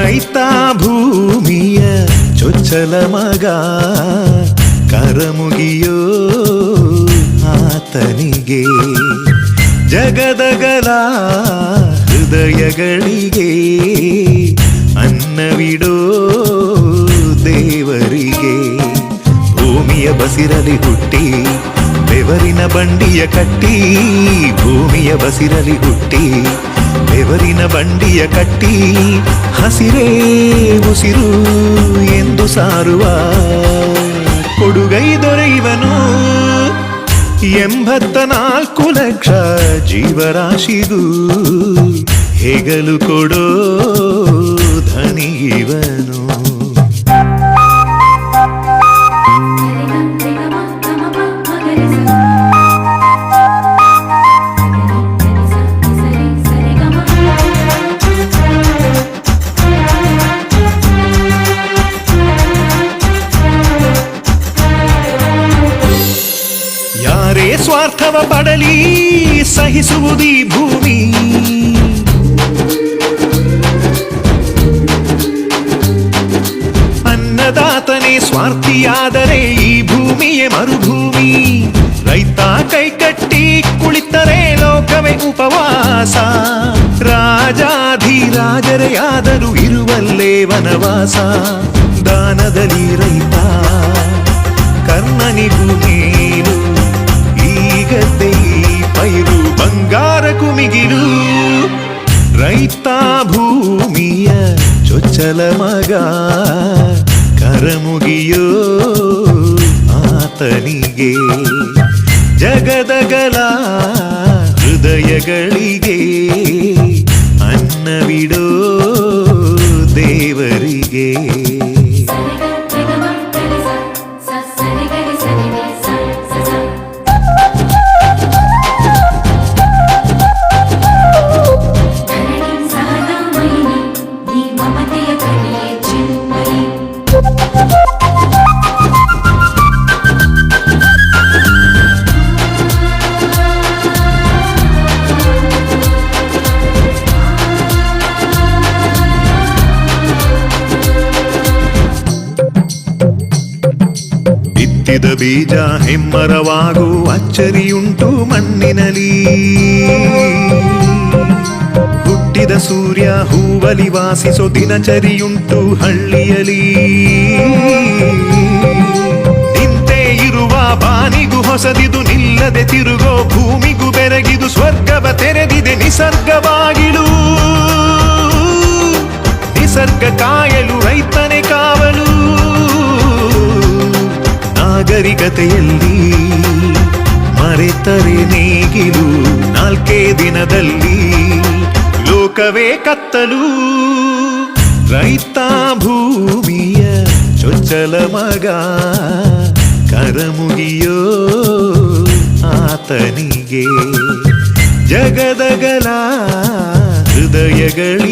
ರೈತ ಭೂಮಿಯ ಚೊಚ್ಚಲ ಮಗ ಕರಮುಗಿಯೋ ಆತನಿಗೆ ಜಗದಗಲ ಹೃದಯಗಳಿಗೆ ಅನ್ನವಿಡೋ ದೇವರಿಗೆ ಭೂಮಿಯ ಬಸಿರಲಿ ಹುಟ್ಟಿ ಬೆವರಿನ ಬಂಡಿಯ ಕಟ್ಟಿ ಭೂಮಿಯ ಬಸಿರಲಿ ಹುಟ್ಟಿ ಬೆವರಿನ ಬಂಡಿಯ ಕಟ್ಟಿ ಹಸಿರೇ ಉಸಿರು ಎಂದು ಸಾರುವ ಕೊಡುಗೈ ದೊರೆಯುವನು 84 ಲಕ್ಷ ಜೀವರಾಶಿಗೂ ಹೆಗಲು ಕೊಡೋ ಧನಿಯವನು. ಯಾರೇ ಸ್ವಾರ್ಥವ ಪಡಲಿ ಸಹಿಸುವುದೀ ಭೂಮಿ, ಅನ್ನದಾತನೇ ಸ್ವಾರ್ಥಿಯಾದರೆ ಈ ಭೂಮಿಯೇ ಮರುಭೂಮಿ. ರೈತ ಕೈಕಟ್ಟಿ ಕುಳಿತರೆ ಲೋಕವೇ ಉಪವಾಸ, ರಾಜಾಧಿರಾಜರೇ ಆದರೂ ಇರುವಲ್ಲೇ ವನವಾಸ. ದಾನದಲ್ಲಿ ರೈತ ಕರ್ಣನಿಗೂ ಮೇಲು, ಈಗದ್ದೇ ಪೈರು ಬಂಗಾರಕ್ಕೂ ಮಿಗಿಲು. ರೈತ ಭೂಮಿಯ ಚೊಚ್ಚಲ ಮಗ ಕರಮುಗಿಯೋ ಆತನಿಗೆ ಜಗದಗಲ ಹೃದಯಗಳಿಗೆ ಅನ್ನವಿಡೋ ದೇವರಿಗೆ. ಬಿತ್ತಿದ ಬೀಜ ಹೆಮ್ಮರವಾಗೋ ಅಚ್ಚರಿಯುಂಟು ಮಣ್ಣಿನಲಿ, ಹುಟ್ಟಿದ ಸೂರ್ಯ ಹೂವಲಿ ವಾಸಿಸೋ ದಿನಚರಿಯುಂಟು ಹಳ್ಳಿಯಲಿ. ನಿಂತೇ ಇರುವ ಬಾನಿಗೂ ಹೊಸದಿದು, ನಿಲ್ಲದೆ ತಿರುಗೋ ಭೂಮಿಗೂ ಬೆರಗಿದು. ಸ್ವರ್ಗವ ತೆರೆದಿದೆ ನಿಸರ್ಗವಾಗಿಳು, ನಿಸರ್ಗ ಕಾಯಲು ರೈತನೇ ಕಾವಲು. ನಾಗರಿಕತೆಯಲ್ಲಿ ಮರೆತರೆ ನೇಗಿಲು, 4 ದಿನದಲ್ಲಿ ಲೋಕವೇ ಕತ್ತಲು. ರೈತ ಭೂಮಿಯ ಚೊಚ್ಚಲ ಮಗ ಕರಮುಗಿಯೋ ಆತನಿಗೆ ಜಗದಗಲ ಹೃದಯಗಳಿಗೆ